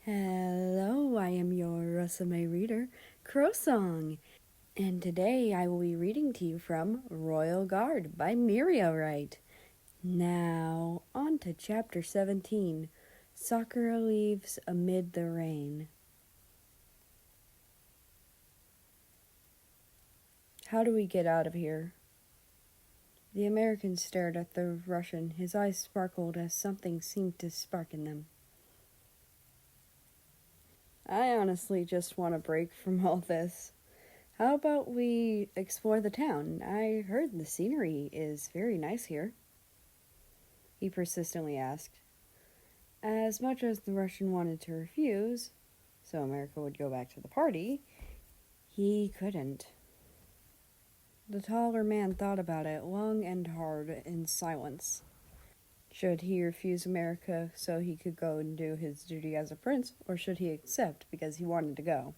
Hello, I am your Rusame reader, Crowsong, and today I will be reading to you from Royal Guard by Miria Wright. Now, on to Chapter 17, Sakura Leaves Amid the Rain. How do we get out of here? The American stared at the Russian. His eyes sparkled as something seemed to spark in them. I honestly just want a break from all this. How about we explore the town? I heard the scenery is very nice here. He persistently asked. As much as the Russian wanted to refuse, so America would go back to the party, he couldn't. The taller man thought about it long and hard in silence. Should he refuse America so he could go and do his duty as a prince, or should he accept because he wanted to go?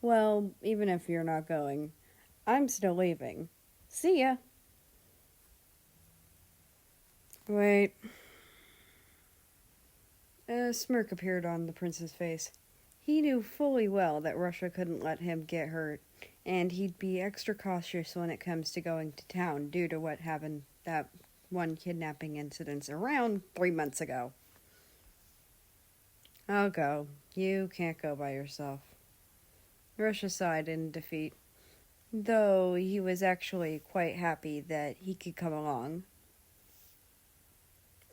Well, even if you're not going, I'm still leaving. See ya! Wait. A smirk appeared on the prince's face. He knew fully well that Russia couldn't let him get hurt, and he'd be extra cautious when it comes to going to town due to what happened that one kidnapping incident around 3 months ago. I'll go. You can't go by yourself. Russia sighed in defeat, though he was actually quite happy that he could come along.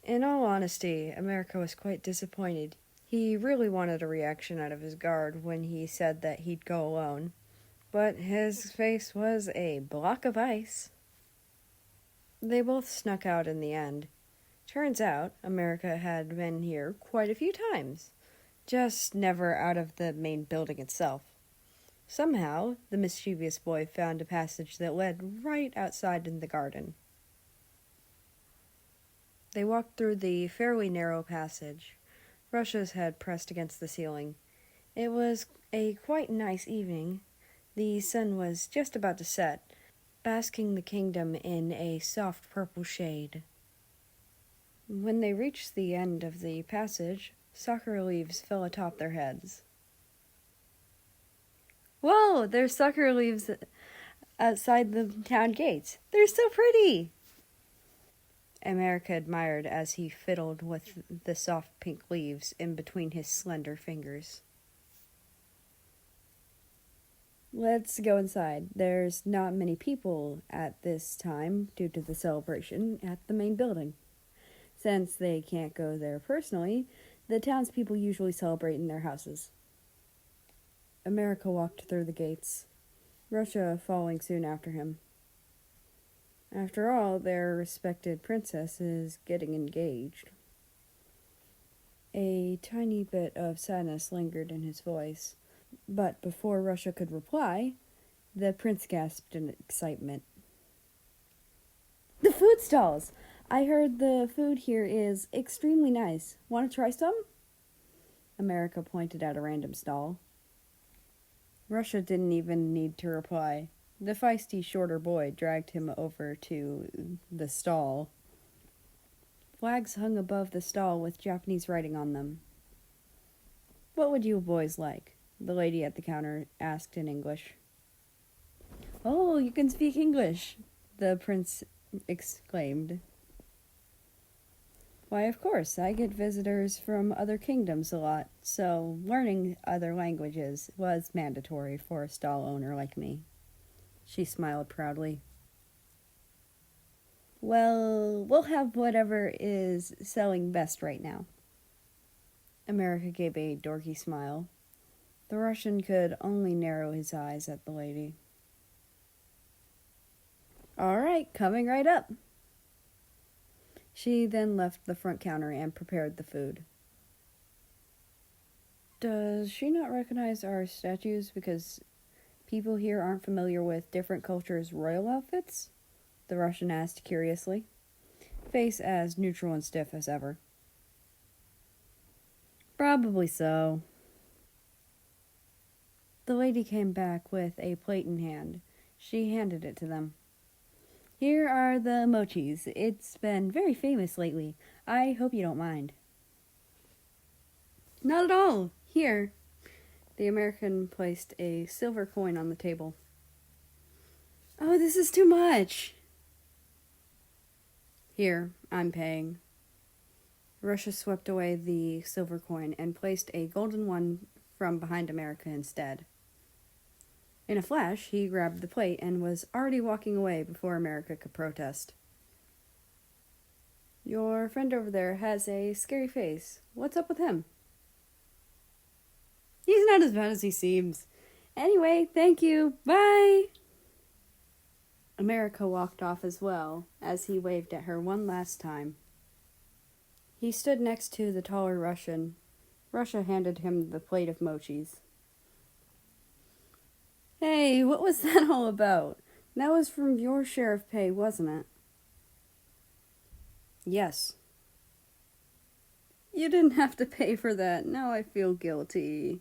In all honesty, America was quite disappointed. He really wanted a reaction out of his guard when he said that he'd go alone, but his face was a block of ice. They both snuck out in the end. Turns out, America had been here quite a few times, just never out of the main building itself. Somehow, the mischievous boy found a passage that led right outside in the garden. They walked through the fairly narrow passage, Russia's head pressed against the ceiling. It was a quite nice evening. The sun was just about to set, basking the kingdom in a soft purple shade. When they reached the end of the passage, sakura leaves fell atop their heads. Whoa, there's sakura leaves outside the town gates. They're so pretty! America admired as he fiddled with the soft pink leaves in between his slender fingers. Let's go inside. There's not many people at this time due to the celebration at the main building. Since they can't go there personally, the townspeople usually celebrate in their houses. America walked through the gates, Russia following soon after him. After all, their respected princess is getting engaged. A tiny bit of sadness lingered in his voice, but before Russia could reply, the prince gasped in excitement. The food stalls! I heard the food here is extremely nice. Want to try some? America pointed at a random stall. Russia didn't even need to reply. The feisty shorter boy dragged him over to the stall. Flags hung above the stall with Japanese writing on them. What would you boys like? The lady at the counter asked in English. Oh, you can speak English, the prince exclaimed. Why, of course, I get visitors from other kingdoms a lot, so learning other languages was mandatory for a stall owner like me. She smiled proudly. Well, we'll have whatever is selling best right now. America gave a dorky smile. The Russian could only narrow his eyes at the lady. All right, coming right up. She then left the front counter and prepared the food. Does she not recognize our statues because people here aren't familiar with different cultures' royal outfits? The Russian asked curiously, face as neutral and stiff as ever. Probably so. The lady came back with a plate in hand. She handed it to them. Here are the mochis. It's been very famous lately. I hope you don't mind. Not at all. Here. The American placed a silver coin on the table. Oh, this is too much. Here, I'm paying. Russia swept away the silver coin and placed a golden one from behind America instead. In a flash, he grabbed the plate and was already walking away before America could protest. Your friend over there has a scary face. What's up with him? He's not as bad as he seems. Anyway, thank you. Bye! America walked off as well, as he waved at her one last time. He stood next to the taller Russian. Russia handed him the plate of mochis. Hey, what was that all about? That was from your share of pay, wasn't it? Yes. You didn't have to pay for that. Now I feel guilty.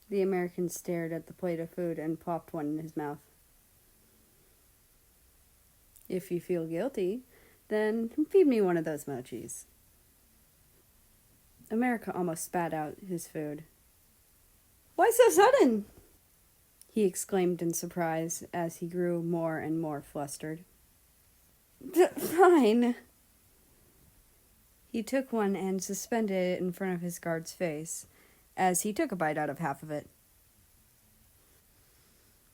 The American stared at the plate of food and popped one in his mouth. If you feel guilty, then feed me one of those mochis. America almost spat out his food. Why so sudden? He exclaimed in surprise as he grew more and more flustered. Fine. He took one and suspended it in front of his guard's face, as he took a bite out of half of it.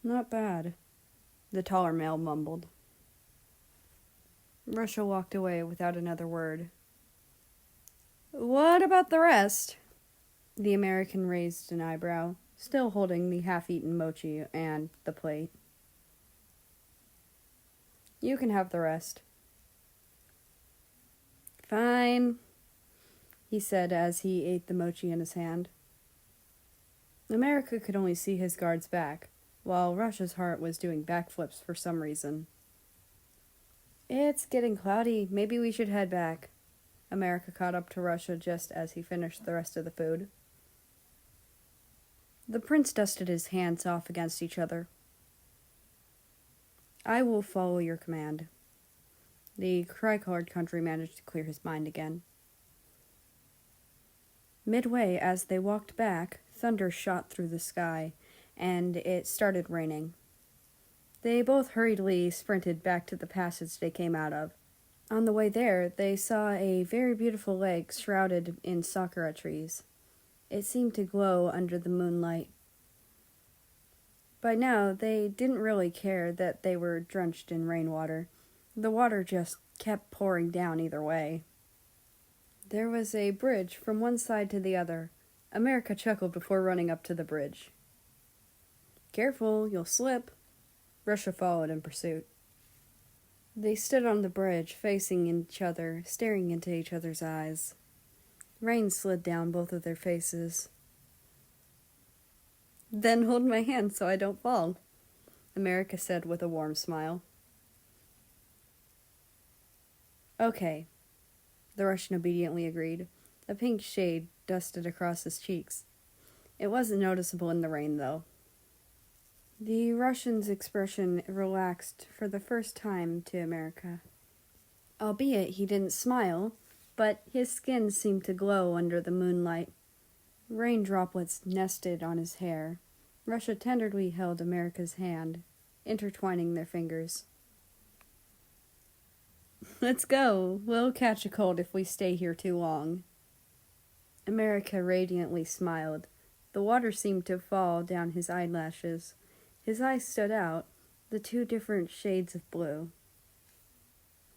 Not bad, the taller male mumbled. Russia walked away without another word. What about the rest? The American raised an eyebrow, still holding the half-eaten mochi and the plate. You can have the rest. Fine, he said as he ate the mochi in his hand. America could only see his guard's back, while Russia's heart was doing backflips for some reason. It's getting cloudy. Maybe we should head back. America caught up to Russia just as he finished the rest of the food. The prince dusted his hands off against each other. I will follow your command. The cry-colored country managed to clear his mind again. Midway, as they walked back, thunder shot through the sky, and it started raining. They both hurriedly sprinted back to the passage they came out of. On the way there, they saw a very beautiful lake shrouded in sakura trees. It seemed to glow under the moonlight. By now, they didn't really care that they were drenched in rainwater. The water just kept pouring down either way. There was a bridge from one side to the other. America chuckled before running up to the bridge. Careful, you'll slip. Russia followed in pursuit. They stood on the bridge, facing each other, staring into each other's eyes. Rain slid down both of their faces. Then hold my hand so I don't fall, America said with a warm smile. Okay, the Russian obediently agreed. A pink shade dusted across his cheeks. It wasn't noticeable in the rain, though. The Russian's expression relaxed for the first time to America. Albeit he didn't smile, but his skin seemed to glow under the moonlight. Rain droplets nested on his hair. Russia tenderly held America's hand, intertwining their fingers. Let's go. We'll catch a cold if we stay here too long. America radiantly smiled. The water seemed to fall down his eyelashes. His eyes stood out, the two different shades of blue.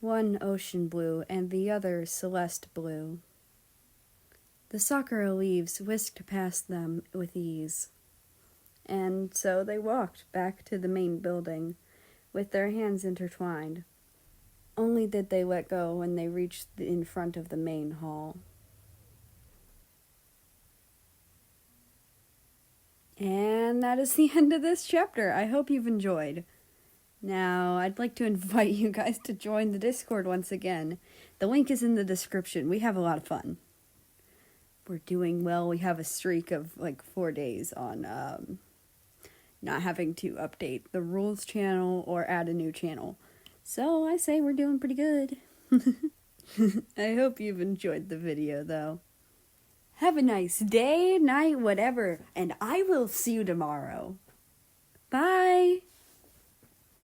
One ocean blue and the other celeste blue. The sakura leaves whisked past them with ease. And so they walked back to the main building, with their hands intertwined. Only did they let go when they reached in front of the main hall. And that is the end of this chapter. I hope you've enjoyed. Now, I'd like to invite you guys to join the Discord once again. The link is in the description. We have a lot of fun. We're doing well. We have a streak of like 4 days on not having to update the rules channel or add a new channel. So I say we're doing pretty good. I hope you've enjoyed the video, though. Have a nice day, night, whatever, and I will see you tomorrow.